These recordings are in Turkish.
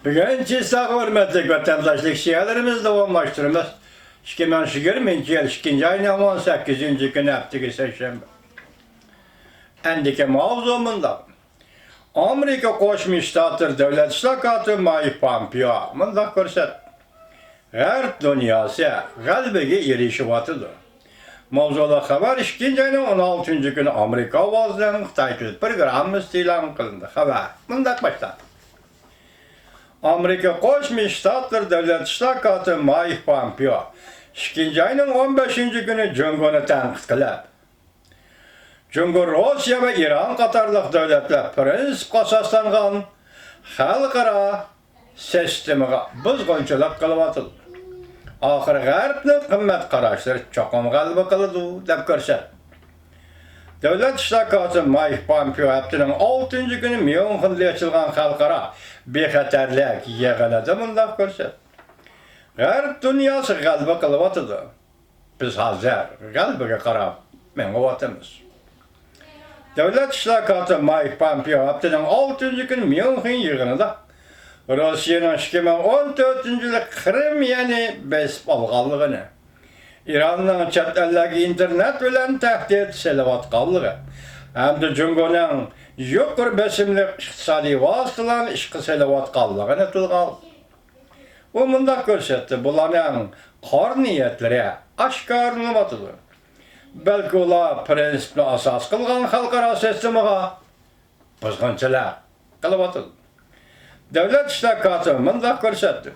Bugün çizsak hürmetlik vatandaşlık şiirlerimiz davamlaştırımız. 2020 yıl 2. ayının 18. günü haftığı seçimde. Endiki mavzumunda Amerika Koşmuş Ştatlar Devlet İşlakatı Mike Pompeo mında korsat. G'arb dünyası galbiga erişivatıdır. Mavzula haber 2. ayının 16. günü Amerika avazlarının Xitay programımız ilan kılındı. Haber mında başladı. Amerika Koşmuş Ştatlar Devlet İşlakatı Mike Pompeo 2. ayının 15. günü Cumhur'u tanqid qilib, Cumhur Rusya ve İran qatarlıq devletler prinsip asaslanğan xalqara sistemiga buzg'unchilik qilyapti. Axir G'arbning qimmat qarashlari cho'qim g'alaba qiladi deb ko'rsatdi. Devlet İşlakatı Mike Pompeo haftaning 6. günü Myunxenda ochilgan xalqaro bexatarlik yig'inida bunday ko'rsatdi. G'arb dunyosi g'alaba qilyapti. Biz hozir g'alabaga qarab mengayotimiz. Devlet İşlakatı Mike Pompeo haftaning 6. günü Myunxen yig'inida Rossiyaning 2014-yili Krim yani besib olganligini, İranning chet eldagi internet bilan tahdid selayotganligi hamda Jumhurning yuqori besimli iqtisodiy vositalarni ishga selayotganligini tilga oldi. U mundaq ko'rsatdi, bularning qor niyatlari oshkorlanmoqda. Balki ular prinsipni asos qilgan xalqaro sistemaga buzg'unchilik qilyapti. Devlet İşlakatı mundaq ko'rsatdi.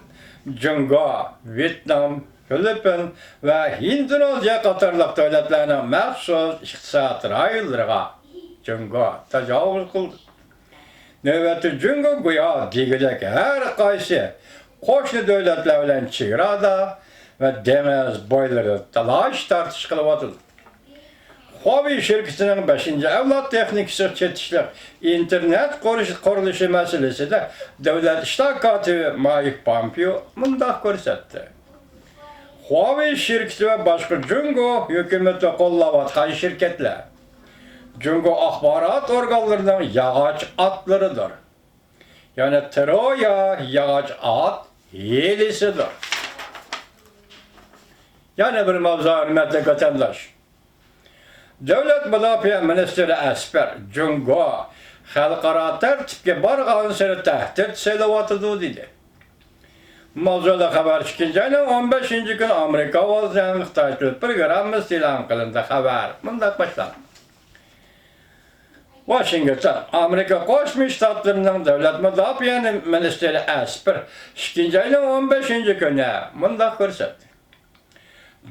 Jungo, Vyetnam, Filippin ve Indoneziya qatorliq davlatlarning maxsus iqtisod rayonlariga Jungo tajovuz qildi. Navbatda Jungo go'yo degidek har qaysi qo'shni davlatlar bilan chegarada va dengiz bo'ylarida talash tartish qilyapti. Huawei şirketining 5-avlod texnikasi chetishliq internet qurilishi masalasida Devlet İşlakatı Mike Pompeo mundaq ko'rsatdi. Huawei şirketi ve boshqa Jungo hukumati qo'llayotgan shirkatlar Jungo axborot organlarining yog'och otlaridir. Yani Troya yog'och ot yelisidir. Yana bir mavzu hurmatli vatandosh. Devlet Müdafiə Ministri Esper Jungo xalqaro tartibga borgan sari tahdid selayotidi dedi. Mavzuda xabar 2. ayning 15. günü Amerika ovozlarining Xitoy programmasi e'lon qilindi. Xabar bunday boshlandi. Washington, Amerika Qo'shma Shtatlarining Davlat Müdafiə Ministri Esper 2. ayning 15. günü bunday ko'rsatdi.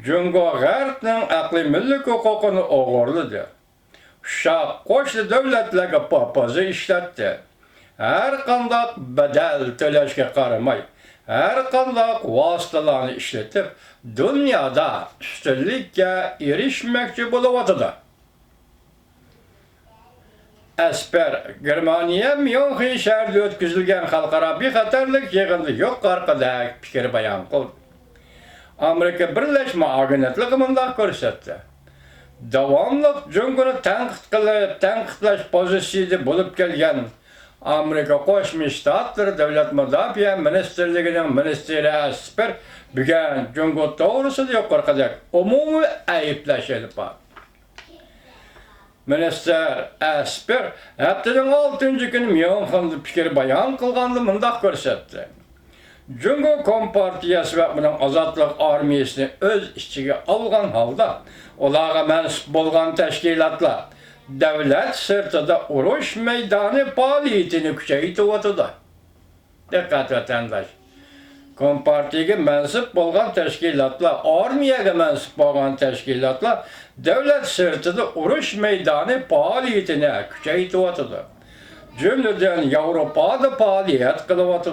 Jungo G'arbning aqliy millik huquqini o'g'irladi. Uşaq qo'shni davlatlarga papazi ishlatdi. Har qanday badal to'lashga qaramay, har qanday vositalarni ishlatib, dunyoda ustunlikka erishmoqchi bo'lyapti. Esper Germaniya Myunxen shahrida o'tkazilgan xalqaro bexatarlik yig'inida yuqoridagi fikr bayon qildi. Amerika Birleşme Agentligi mundaq ko'rsatdi. Davomli Jungo'ni tanqidlash pozitsiyasida bo'lib kelgan Amerika Qo'shma Shtatlari Davlat Müdafiə Ministerligining ministri Esper bugun Jungo to'g'risida yuqoridagi umumiy ayblash olib bordi. Minister Esper haftaning 6. günü Myunxenda fikr bayon qilganda mundaq ko'rsatdi. Jungo Kompartiyasi ve bunun Azadlık Armiyasini öz ichiga olgan holda ularga mansub bo'lgan tashkilotlar davlat sirtida urush maydoni faoliyatini kuchaytiryapti. Diqqat vatandosh. Kompartiyaga mansub bo'lgan tashkilotlar, armiyaga mansub bo'lgan tashkilotlar davlat sirtida urush maydoni faoliyatini kuchaytiryapti. Jumladan Yevropada faoliyat qilyapti.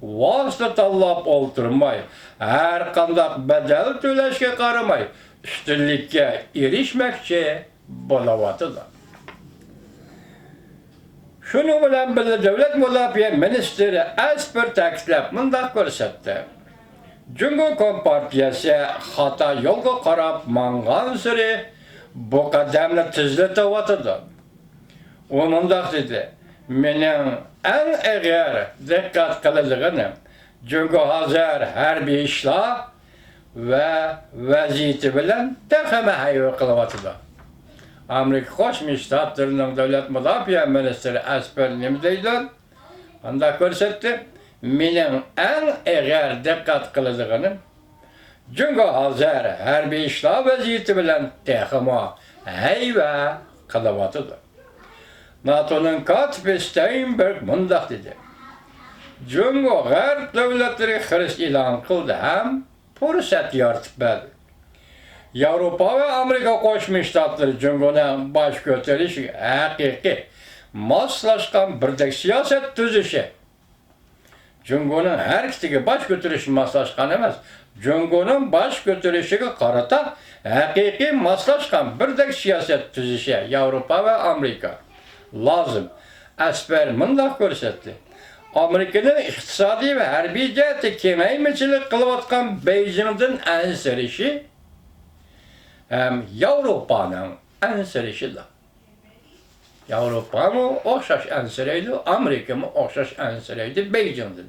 Vasıta tanlab olturmay, her qandaq bedel to'lashga qaramay, ustunlikka erishmoqchi bo'lyapti. Shuni bilan birga Davlat Müdafiə Ministri Esper ta'kidlab mundaq ko'rsatdi. Jungo Kompartiyasi xato yo'lga qarab mangan sari bu qadamni tezlatyapti. U mundaq dedi. mening eng eger diqqat qiladiganim Cungo Hazar harbiy ishlar va vaziyati bilan taxama hayvo qilyapti. Amerika Qo'shma Shtatlarining davlat mudofaa ministri Asper Nimdaydan anda ko'rsatdi. Mening eng eger diqqat qiladiganim Cungo Hazar harbiy ishlar vaziyati bilan taxama hayvo qilyapti. NATO'nun katibi Steinberg mundaq dedi. Cungo G'arb davlatlari xirish e'lon qildi ham fursat yaratib berdi. Yevropa va Amerika Qo'shma Shtatlari Cungo'dan bosh ko'tarish haqiqiy moslashgan birdek siyosat tuzishi. Cungo'ning har ikkisiga bosh ko'tarish moslashgan emas, Cungo'ning bosh ko'tarishiga qarata haqiqiy moslashgan birdek siyosat tuzishi Yevropa va Amerika lozim. Asper mundaq ko'rsatdi. Amerika'nın iqtisadi ve harbiy jihati kengaymichilik qilayotgan Beijing'dan ansirishi hem Yevropa'nın ansirishidir. Yevropa mı o'xshash ansiraydi, Amerika mı o'xshash ansiraydi Beijing'dan.